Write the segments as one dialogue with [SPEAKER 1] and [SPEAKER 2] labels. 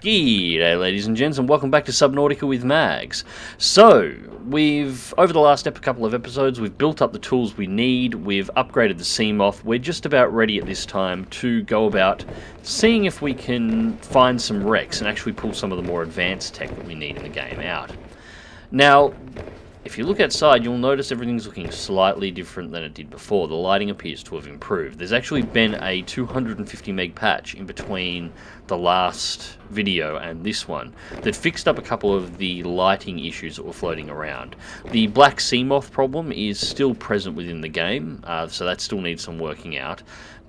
[SPEAKER 1] G'day ladies and gents, and welcome back to Subnautica with Mags. So, over the last couple of episodes, we've built up the tools we need, we've upgraded the Seamoth, we're just about ready at this time to go about seeing if we can find some wrecks and actually pull some of the more advanced tech that we need in the game out. Now, if you look outside, you'll notice everything's looking slightly different than it did before. The lighting appears to have improved. There's actually been a 250 meg patch in between the last video and this one that fixed up a couple of the lighting issues that were floating around. The black Seamoth problem is still present within the game, so that still needs some working out.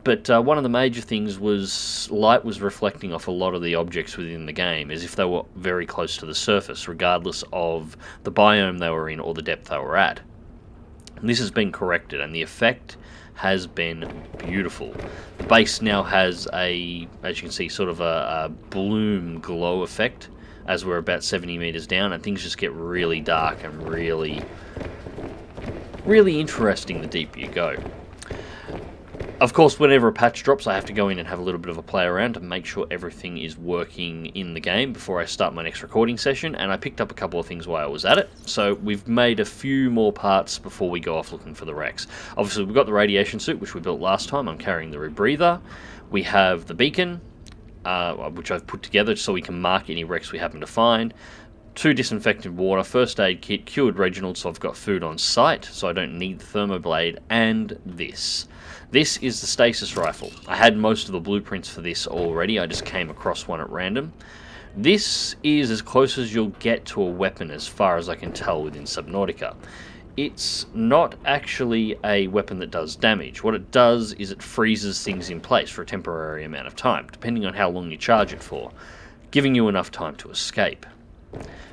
[SPEAKER 1] But one of the major things was light was reflecting off a lot of the objects within the game as if they were very close to the surface, regardless of the biome they were in or the depth they were at. And this has been corrected, and the effect has been beautiful. The base now has a, as you can see, sort of a bloom glow effect as we're about 70 meters down, and things just get really dark and really interesting the deeper you go. Of course, whenever a patch drops, I have to go in and have a little bit of a play around to make sure everything is working in the game before I start my next recording session, and I picked up a couple of things while I was at it. So we've made a few more parts before we go off looking for the wrecks. Obviously, we've got the radiation suit, which we built last time. I'm carrying the rebreather. We have the beacon, which I've put together so we can mark any wrecks we happen to find. 2 disinfectant water, first aid kit, cured Reginald, so I've got food on site, so I don't need the thermoblade, and this. This is the stasis rifle. I had most of the blueprints for this already, I just came across one at random. This is as close as you'll get to a weapon as far as I can tell within Subnautica. It's not actually a weapon that does damage. What it does is it freezes things in place for a temporary amount of time, depending on how long you charge it for, giving you enough time to escape.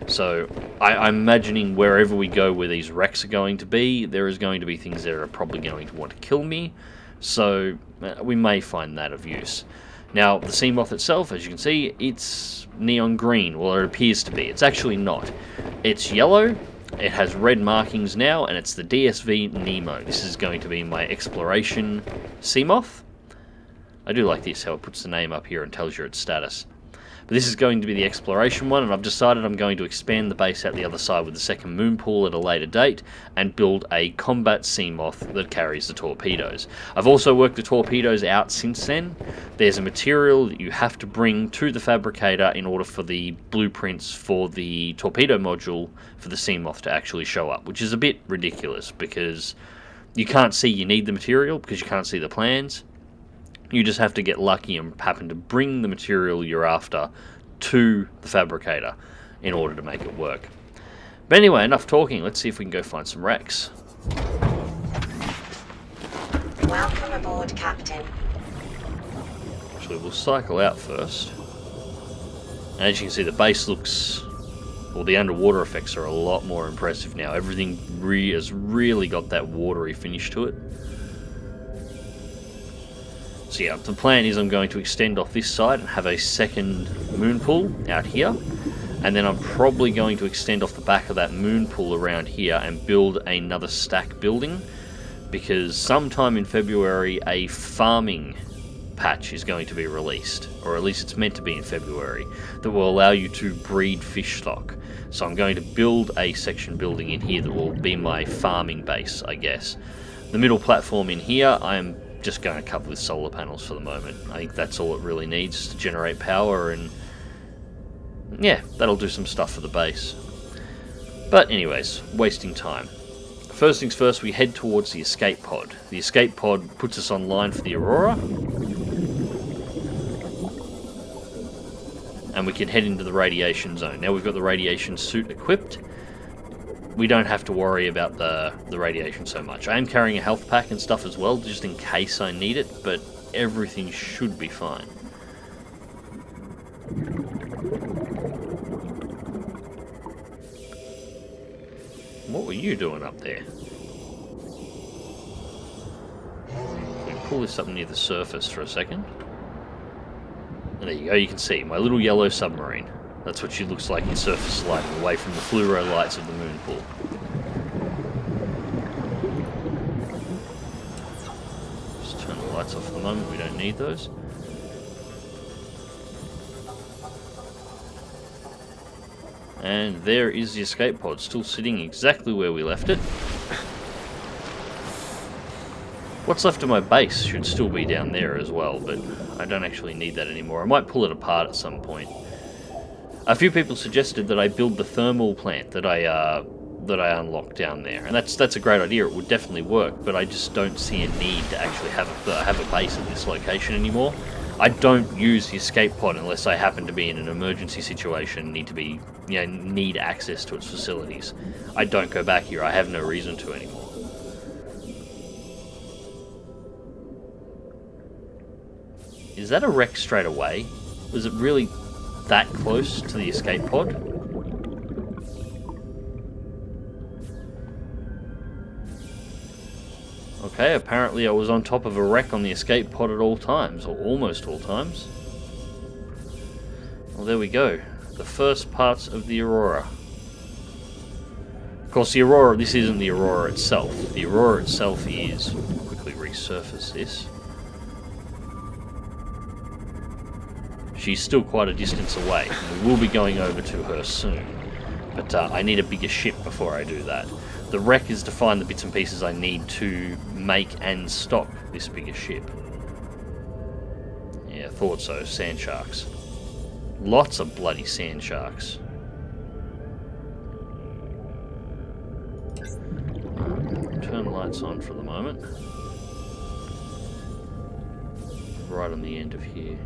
[SPEAKER 1] So I'm imagining wherever we go where these wrecks are going to be, there is going to be things that are probably going to want to kill me, so we may find that of use. Now, the Seamoth itself, as you can see, it's neon green. Well, it appears to be. It's actually not. It's yellow, it has red markings now, and it's the DSV Nemo. This is going to be my exploration Seamoth. I do like this, how it puts the name up here and tells you its status. But this is going to be the exploration one, and I've decided I'm going to expand the base out the other side with the second moon pool at a later date and build a combat Seamoth that carries the torpedoes. I've also worked the torpedoes out since then. There's a material that you have to bring to the fabricator in order for the blueprints for the torpedo module for the Seamoth to actually show up, which is a bit ridiculous because you can't see you need the material because you can't see the plans. You just have to get lucky and happen to bring the material you're after to the fabricator in order to make it work. But anyway, enough talking. Let's see if we can go find some wrecks.
[SPEAKER 2] Welcome aboard, Captain.
[SPEAKER 1] Actually, we'll cycle out first. And as you can see, the base looks... well, the underwater effects are a lot more impressive now. Everything has really got that watery finish to it. So yeah, the plan is I'm going to extend off this side and have a second moon pool out here, and then I'm probably going to extend off the back of that moon pool around here and build another stack building, because sometime in February a farming patch is going to be released, or at least it's meant to be in February, that will allow you to breed fish stock. So I'm going to build a section building in here that will be my farming base, I guess. The middle platform in here, I'm just going to cover with solar panels for the moment. I think that's all it really needs to generate power, and yeah, that'll do some stuff for the base. But anyways, wasting time. First things first, we head towards the escape pod. The escape pod puts us online for the Aurora, and we can head into the radiation zone. Now we've got the radiation suit equipped, we don't have to worry about the radiation so much. I am carrying a health pack and stuff as well, just in case I need it, but everything should be fine. What were you doing up there? We can pull this up near the surface for a second. And there you go, you can see my little yellow submarine. That's what she looks like in surface lighting, away from the fluoro lights of the moon pool. Just turn the lights off for the moment, we don't need those. And there is the escape pod, still sitting exactly where we left it. What's left of my base should still be down there as well, but I don't actually need that anymore. I might pull it apart at some point. A few people suggested that I build the thermal plant that I unlocked down there, and that's a great idea. It would definitely work, but I just don't see a need to actually have a base at this location anymore. I don't use the escape pod unless I happen to be in an emergency situation, need access to its facilities. I don't go back here. I have no reason to anymore. Is that a wreck straight away? Was it really that close to the escape pod? Okay, apparently I was on top of a wreck on the escape pod at all times, or almost all times. Well, there we go. The first parts of the Aurora. Of course, this isn't the Aurora itself. The Aurora itself is... We'll quickly resurface this. She's still quite a distance away. We will be going over to her soon. But I need a bigger ship before I do that. The wreck is to find the bits and pieces I need to make and stock this bigger ship. Yeah, thought so. Sand sharks. Lots of bloody sand sharks. Turn lights on for the moment. Right on the end of here.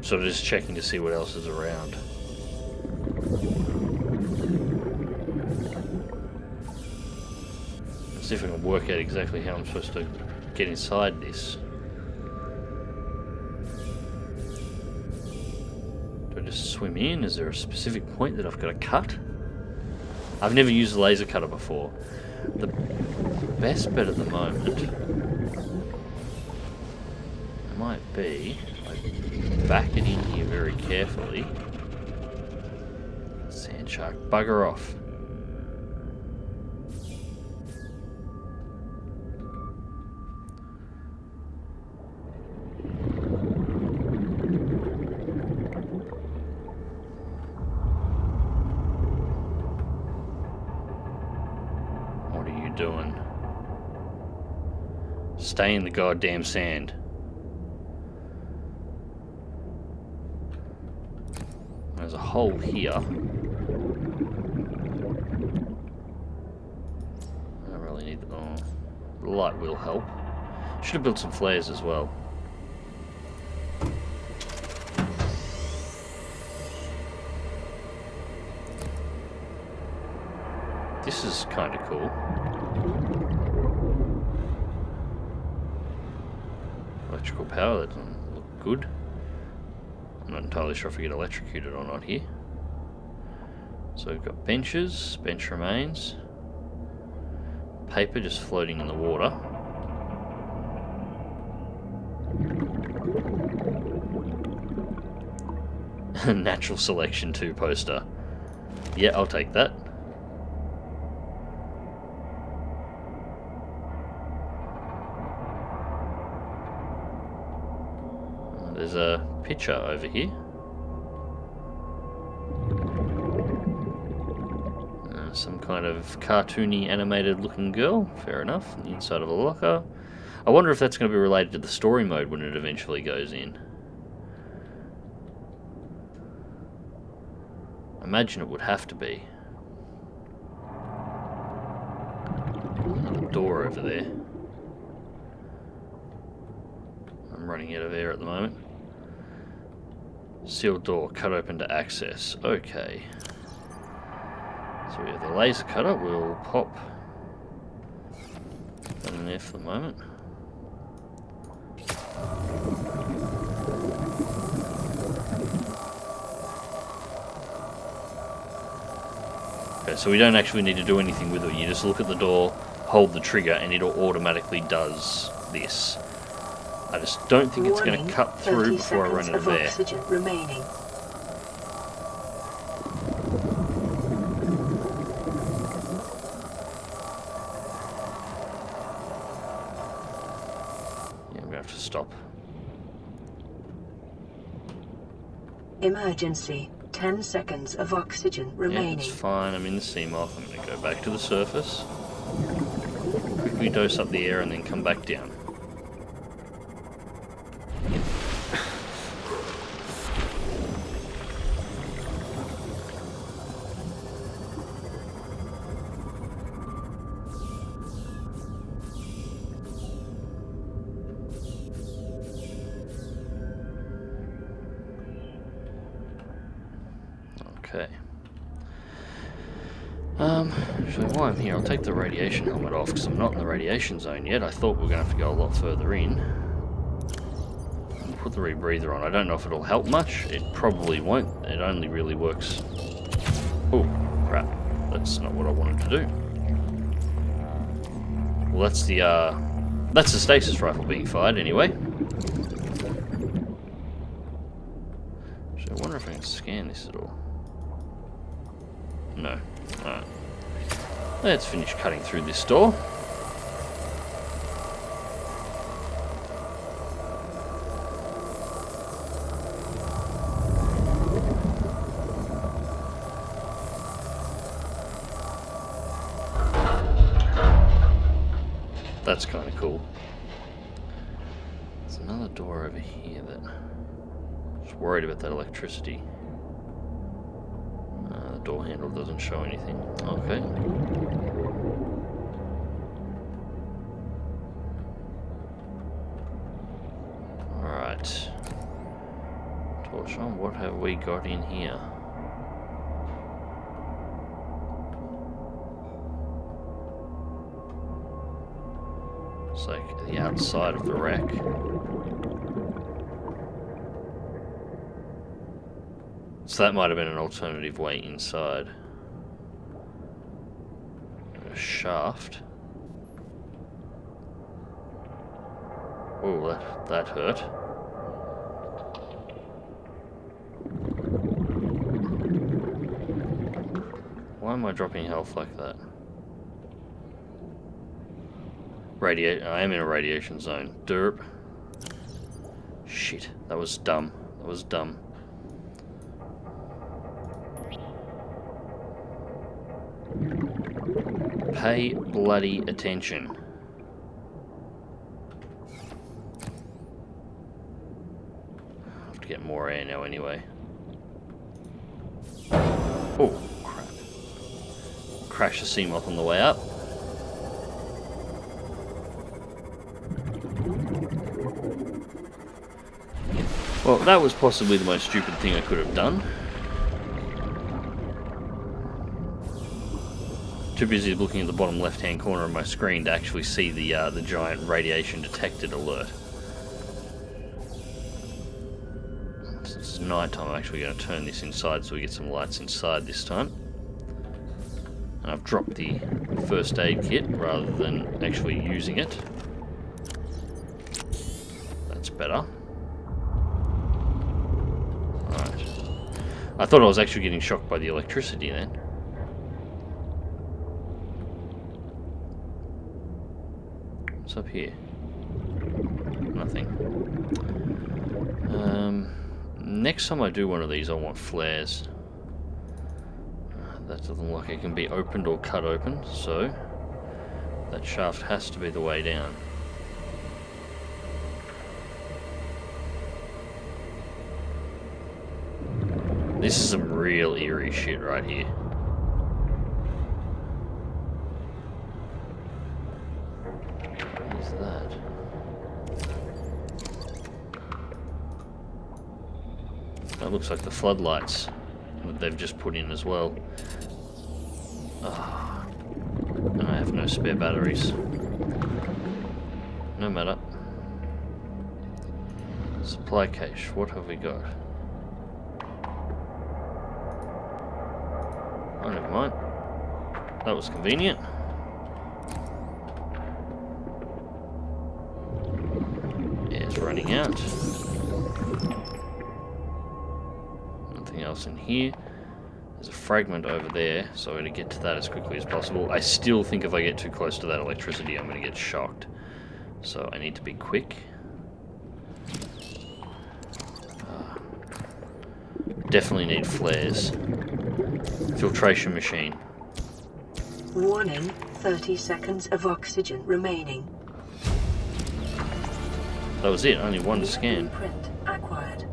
[SPEAKER 1] Sort of just checking to see what else is around. Let's see if I can work out exactly how I'm supposed to get inside this. Do I just swim in? Is there a specific point that I've got to cut? I've never used a laser cutter before. The best bet at the moment might be... back it in here very carefully. Sand shark, bugger off. What are you doing? Stay in the goddamn sand. There's a hole here. I don't really need the... Oh, the light will help. Should have built some flares as well. This is kind of cool. Electrical power, that doesn't look good. I'm not entirely sure if we get electrocuted or not here. So we've got benches, bench remains, paper just floating in the water. Natural selection 2 poster. Yeah, I'll take that. There's a picture over here. Some kind of cartoony animated looking girl. Fair enough. On the inside of a locker. I wonder if that's going to be related to the story mode when it eventually goes in. I imagine it would have to be. Another door over there. I'm running out of air at the moment. Sealed door, cut open to access. Okay. So we have the laser cutter. We'll pop that in there for the moment. Okay, so we don't actually need to do anything with it. You just look at the door, hold the trigger, and it automatically does this. I just don't think it's going to cut through before I run out of air.
[SPEAKER 2] Oxygen remaining.
[SPEAKER 3] Emergency. 10 seconds of oxygen
[SPEAKER 1] Yeah,
[SPEAKER 3] remaining.
[SPEAKER 1] it's fine. I'm in the Seamoth. I'm going to go back to the surface. Quickly dose up the air and then come back down. Okay. Actually, while I'm here, I'll take the radiation helmet off because I'm not in the radiation zone yet. I thought we were going to have to go a lot further in. Put the rebreather on. I don't know if it'll help much. It probably won't. It only really works. Oh, crap. That's not what I wanted to do. Well, that's the stasis rifle being fired anyway. So I wonder if I can scan this at all. No. Alright. Let's finish cutting through this door. That's kind of cool. There's another door over here that... Just worried about that electricity. The door handle doesn't show anything. Okay. Alright. Torch on, what have we got in here? It's like the outside of the wreck. So that might have been an alternative way inside. A shaft. Oh, that hurt. Why am I dropping health like that? I am in a radiation zone. Derp. Shit, that was dumb. That was dumb. Pay bloody attention. I have to get more air now anyway. Oh, crap. Crash the Seamoth on the way up. Well, that was possibly the most stupid thing I could have done. Too busy looking at the bottom left-hand corner of my screen to actually see the giant radiation detected alert. Since it's night time, I'm actually going to turn this inside so we get some lights inside this time. And I've dropped the first aid kit rather than actually using it. That's better. Alright. I thought I was actually getting shocked by the electricity then. What's up here? Nothing. Next time I do one of these, I want flares. That doesn't look like it can be opened or cut open, so that shaft has to be the way down. This is some real eerie shit right here. What is that? That looks like the floodlights that they've just put in as well. Oh, and I have no spare batteries. No matter. Supply cache, what have we got? Oh, never mind. That was convenient. Air's running out. Nothing else in here. There's a fragment over there, so I'm going to get to that as quickly as possible. I still think if I get too close to that electricity, I'm going to get shocked. So I need to be quick. definitely need flares. Filtration machine.
[SPEAKER 3] Warning, 30 seconds of oxygen remaining.
[SPEAKER 1] That was it, only one to scan.
[SPEAKER 3] Blueprint acquired.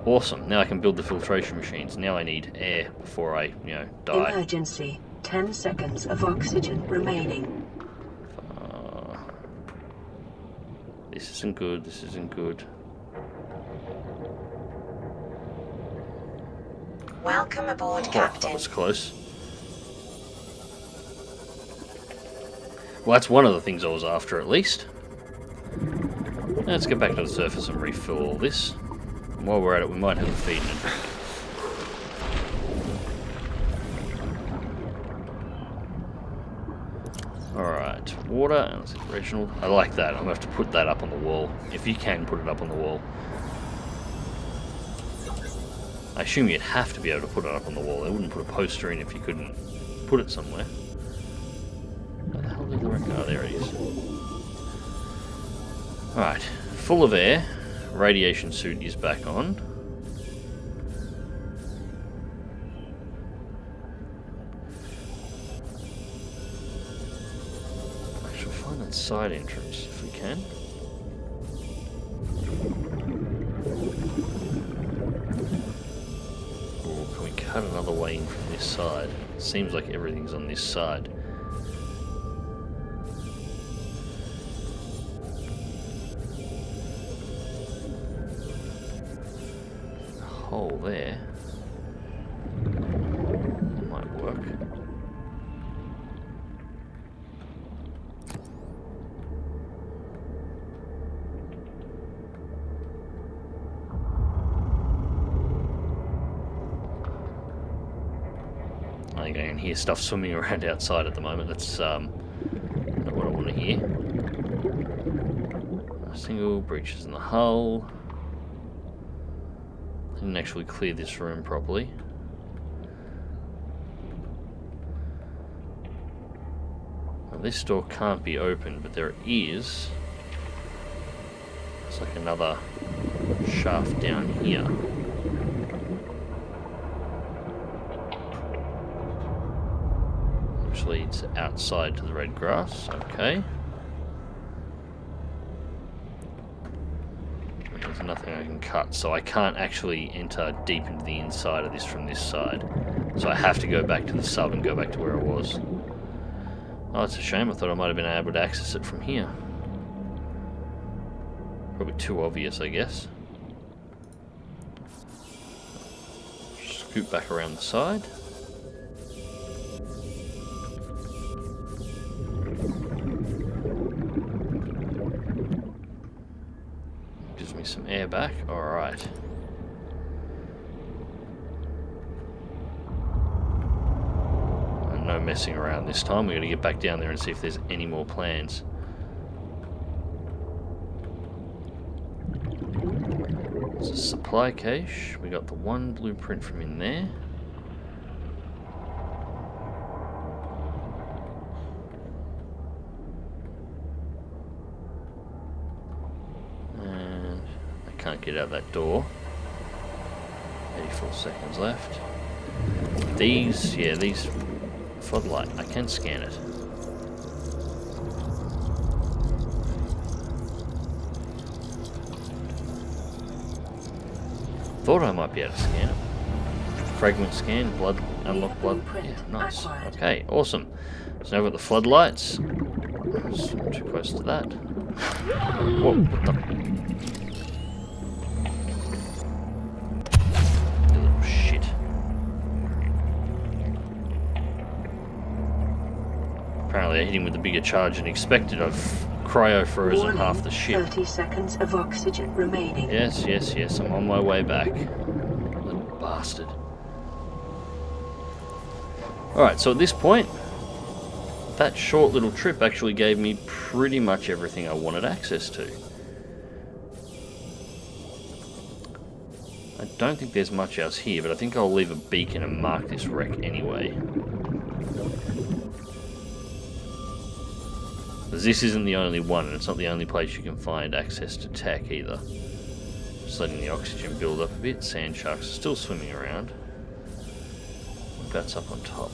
[SPEAKER 1] Awesome, now I can build the filtration machines. Now I need air before I, die.
[SPEAKER 3] Emergency, 10 seconds of oxygen remaining.
[SPEAKER 1] This isn't good, this isn't good.
[SPEAKER 2] Welcome aboard,
[SPEAKER 1] Oh,
[SPEAKER 2] Captain.
[SPEAKER 1] that was close. Well, that's one of the things I was after, at least. Let's get back to the surface and refill all this. And while we're at it, we might have a feed and a drink. Alright, water, and let's hit Reginald. I like that, I'm going to have to put that up on the wall. If you can, put it up on the wall. I assume you'd have to be able to put it up on the wall. They wouldn't put a poster in if you couldn't put it somewhere. Where the hell did the record? Oh, there it is. Alright, full of air. Radiation suit is back on. I shall find that side entrance if we can. Or can we cut another way in from this side? It seems like everything's on this side. Hole there. That might work. I think I can hear stuff swimming around outside at the moment. That's not what I want to hear. A single breaches in the hull. Didn't actually clear this room properly. Well, this door can't be opened, but there is. It's like another shaft down here. Which leads outside to the red grass. Okay. There's nothing I can cut, so I can't actually enter deep into the inside of this from this side. So I have to go back to the sub and go back to where I was. Oh, it's a shame. I thought I might have been able to access it from here. Probably too obvious, I guess. Scoot back around the side. Gives me some air back. Alright. No messing around this time. We're going to get back down there and see if there's any more plans. It's a supply cache. We got the one blueprint from in there. And I can't get out that door. 84 seconds left. These, yeah, these floodlight, I can scan it. Thought I might be able to scan it. Fragment scan, blood, unlock blood. Yeah, nice. Okay, awesome. So now we've got the floodlights. Not too close to that. Whoa, what the? You little shit. Apparently I hit him with a bigger charge than expected. I've cryo-frozen half the ship.
[SPEAKER 3] 30 seconds of oxygen remaining.
[SPEAKER 1] Yes, yes, yes, I'm on my way back. Little bastard. Alright, so at this point, that short little trip actually gave me pretty much everything I wanted access to. I don't think there's much else here, but I think I'll leave a beacon and mark this wreck anyway. Because this isn't the only one, and it's not the only place you can find access to tech either. Just letting the oxygen build up a bit. Sand sharks are still swimming around. That's up on top.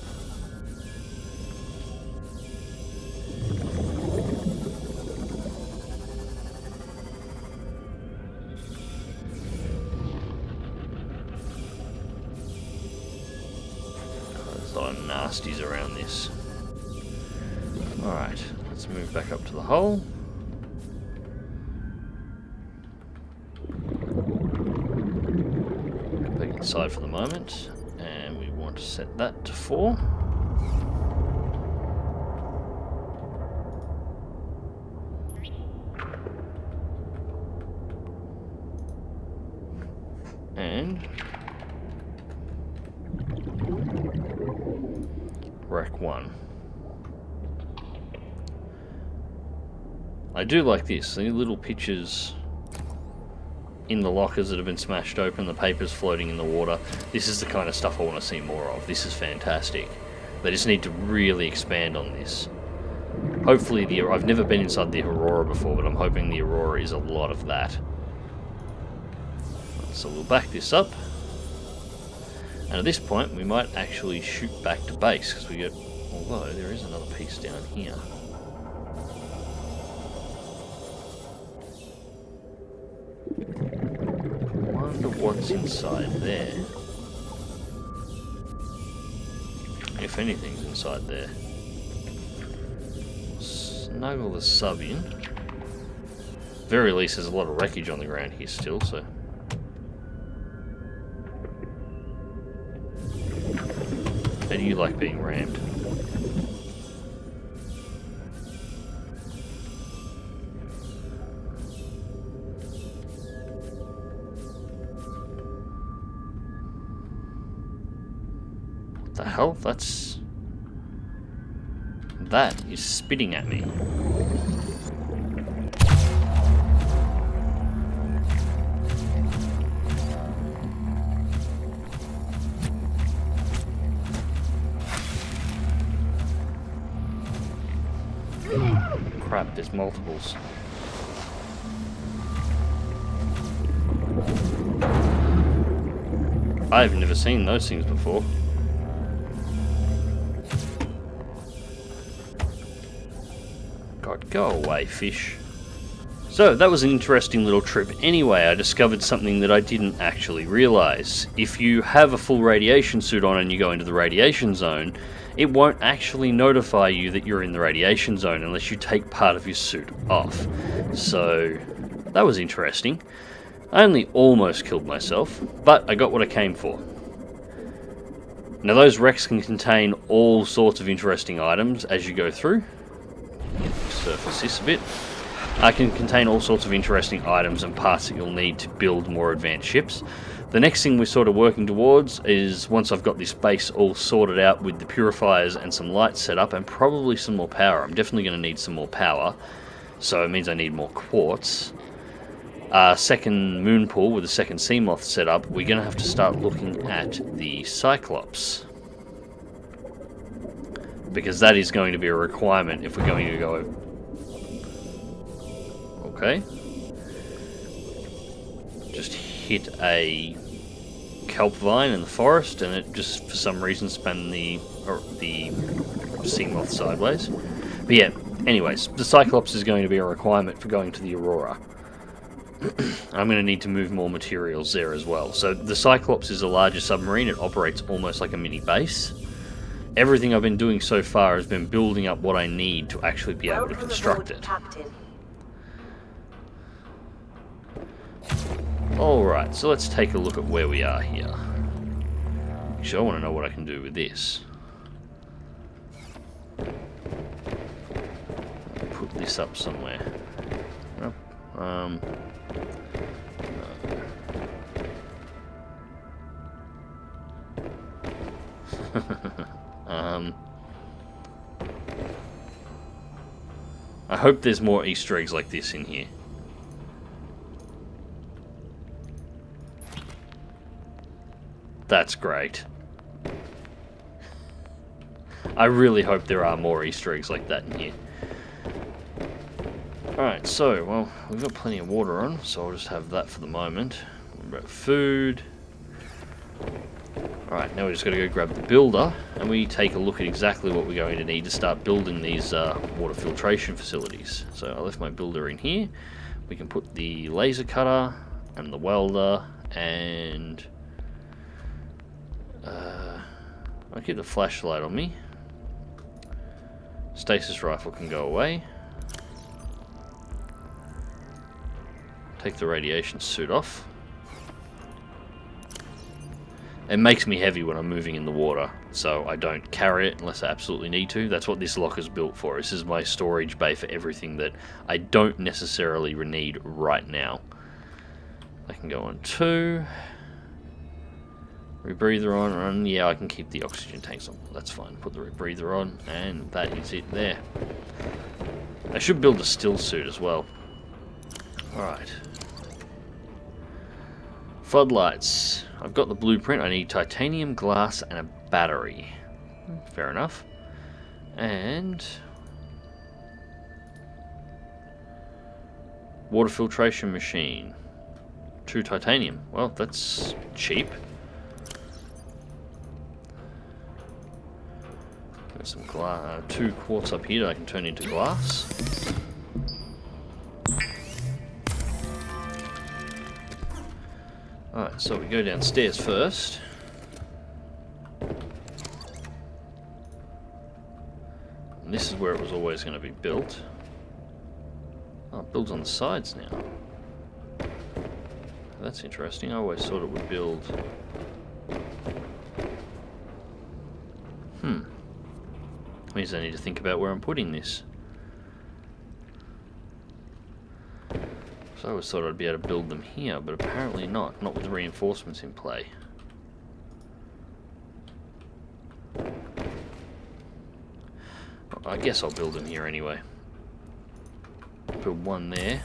[SPEAKER 1] There's a lot of nasties around this. Alright, let's move back up to the hull. Back inside for the moment. And we want to set that to 4. And rack 1. I do like this, the little pictures in the lockers that have been smashed open, the papers floating in the water. This is the kind of stuff I want to see more of. This is fantastic. They just need to really expand on this. Hopefully, I've never been inside the Aurora before, but I'm hoping the Aurora is a lot of that. So we'll back this up. And at this point, we might actually shoot back to base, because we get, although there is another piece down here. Wonder what's inside there. If anything's inside there. Snuggle the sub in. Very least there's a lot of wreckage on the ground here still, so. How do you like being rammed? What the hell? That is spitting at me. Crap, there's multiples. I've never seen those things before. God, go away, fish. So, that was an interesting little trip. Anyway, I discovered something that I didn't actually realise. If you have a full radiation suit on and you go into the radiation zone, it won't actually notify you that you're in the radiation zone unless you take part of your suit off. So, that was interesting. I only almost killed myself, but I got what I came for. Now, those wrecks can contain all sorts of interesting items as you go through. Surface this a bit. Can contain all sorts of interesting items and parts that you'll need to build more advanced ships. The next thing we're sort of working towards is, once I've got this base all sorted out with the purifiers and some lights set up and probably some more power. I'm definitely going to need some more power, so it means I need more quartz. Second moon pool with the second sea moth set up, we're going to have to start looking at the Cyclops, because that is going to be a requirement if we're going to go. Okay. Just hit a kelp vine in the forest, and it just for some reason spun the sea moth sideways. But yeah, anyways, the Cyclops is going to be a requirement for going to the Aurora. I'm going to need to move more materials there as well. So the Cyclops is a larger submarine. It operates almost like a mini base. Everything I've been doing so far has been building up what I need to actually be able to construct it. Alright, so let's take a look at where we are here. Actually, I want to know what I can do with this. Put this up somewhere. I hope there's more Easter eggs like this in here. That's great. I really hope there are more Easter eggs like that in here. Alright, so, well, we've got plenty of water on, so I'll just have that for the moment. We've got food. Alright, now we just got to go grab the builder, and we take a look at exactly what we're going to need to start building these water filtration facilities. So I left my builder in here. We can put the laser cutter, and the welder, and... I'll keep the flashlight on me. Stasis rifle can go away. Take the radiation suit off. It makes me heavy when I'm moving in the water, so I don't carry it unless I absolutely need to. That's what this locker's built for. This is my storage bay for everything that I don't necessarily need right now. I can go on 2. Rebreather on, yeah, I can keep the oxygen tanks on. That's fine. Put the rebreather on, and that is it there. I should build a still suit as well. Alright. Floodlights. I've got the blueprint. I need titanium, glass, and a battery. Fair enough. And... water filtration machine. 2 titanium. Well, that's cheap. Got some glass, 2 quartz up here that I can turn into glass. Alright, so we go downstairs first. And this is where it was always going to be built. Oh, it builds on the sides now. That's interesting. I always thought it would build... Means I need to think about where I'm putting this. So I always thought I'd be able to build them here, but apparently not. Not with the reinforcements in play. I guess I'll build them here anyway. Build one there.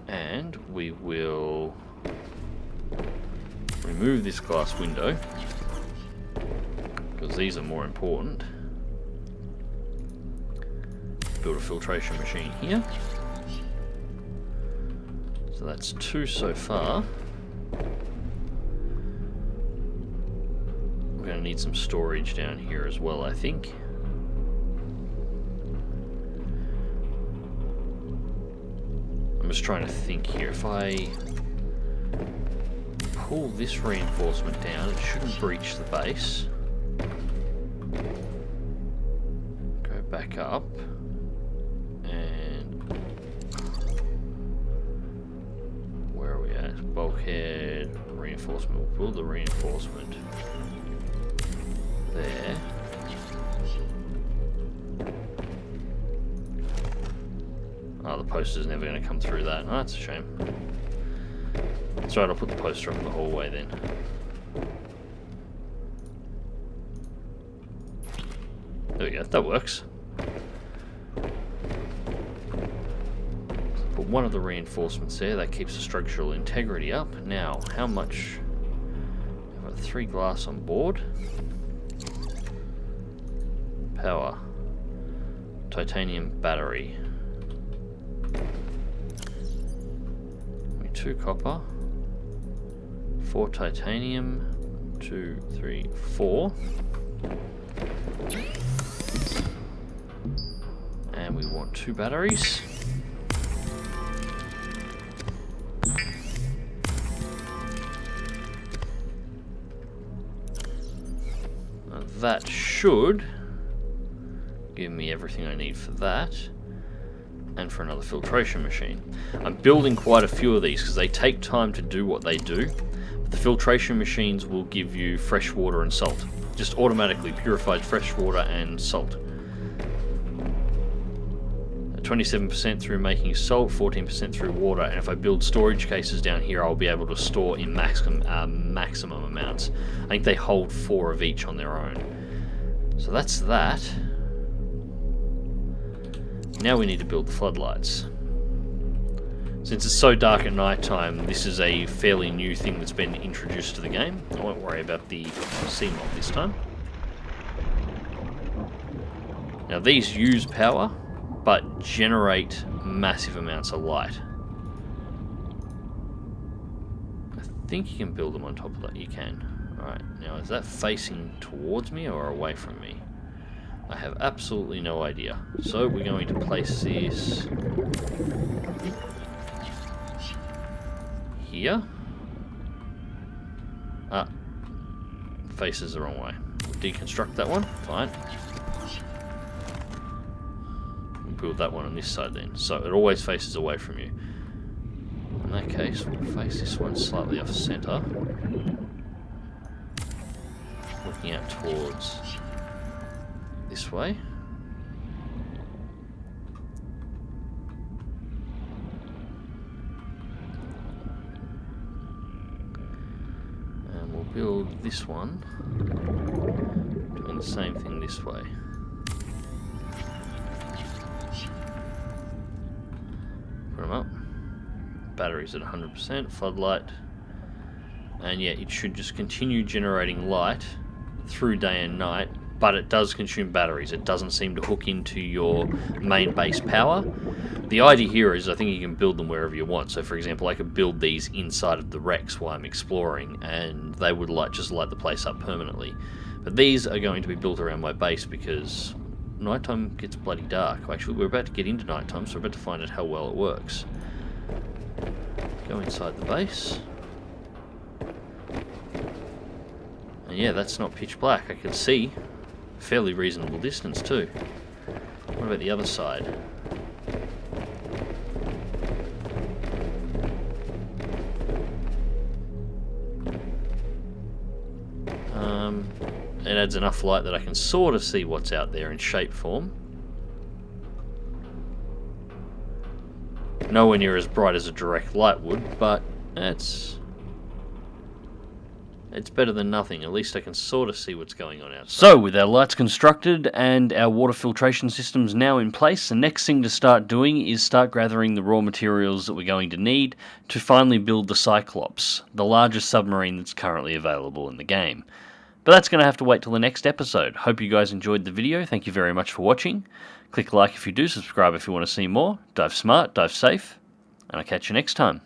[SPEAKER 1] And we will remove this glass window, because these are more important. Build a filtration machine here. So that's 2 so far. We're going to need some storage down here as well, I think. I'm just trying to think here. If I pull this reinforcement down, it shouldn't breach the base. Go back up. And where are we at? Bulkhead, reinforcement. We'll pull the reinforcement there. Oh, the poster's never going to come through that. Oh, that's a shame. That's right, I'll put the poster up in the hallway then. There we go, that works. Put one of the reinforcements there, that keeps the structural integrity up. Now, how much? I've got 3 glass on board. Power. Titanium battery. 2 copper. 4 titanium. 2, 3, 4. And we want 2 batteries. Now that should give me everything I need for that. And for another filtration machine. I'm building quite a few of these because they take time to do what they do. But the filtration machines will give you fresh water and salt. Just automatically purified fresh water and salt. 27% through making salt, 14% through water, and if I build storage cases down here, I'll be able to store in maximum amounts. I think they hold 4 of each on their own. So that's that. Now we need to build the floodlights. Since it's so dark at night time, this is a fairly new thing that's been introduced to the game. I won't worry about the CMOD this time. Now these use power, but generate massive amounts of light. I think you can build them on top of that. You can. Alright, now is that facing towards me or away from me? I have absolutely no idea. So we're going to place this here. Ah, faces the wrong way. Deconstruct that one, fine. Build that one on this side then. So it always faces away from you. In that case, we'll face this one slightly off center. Looking out towards this way. And we'll build this one, doing the same thing this way. Put them up. Batteries at 100%, floodlight. And yeah, it should just continue generating light through day and night, but it does consume batteries. It doesn't seem to hook into your main base power. The idea here is I think you can build them wherever you want. So for example, I could build these inside of the wrecks while I'm exploring, and they would just light the place up permanently. But these are going to be built around my base because nighttime gets bloody dark. Actually, we're about to get into nighttime, so we're about to find out how well it works. Go inside the base. And yeah, that's not pitch black. I can see a fairly reasonable distance too. What about the other side? It adds enough light that I can sort of see what's out there in shape form. Nowhere near as bright as a direct light would, but it's better than nothing. At least I can sort of see what's going on outside. So, with our lights constructed and our water filtration systems now in place, the next thing to start doing is start gathering the raw materials that we're going to need to finally build the Cyclops, the largest submarine that's currently available in the game. But that's going to have to wait till the next episode. Hope you guys enjoyed the video. Thank you very much for watching. Click like if you do, subscribe if you want to see more. Dive smart, dive safe, and I'll catch you next time.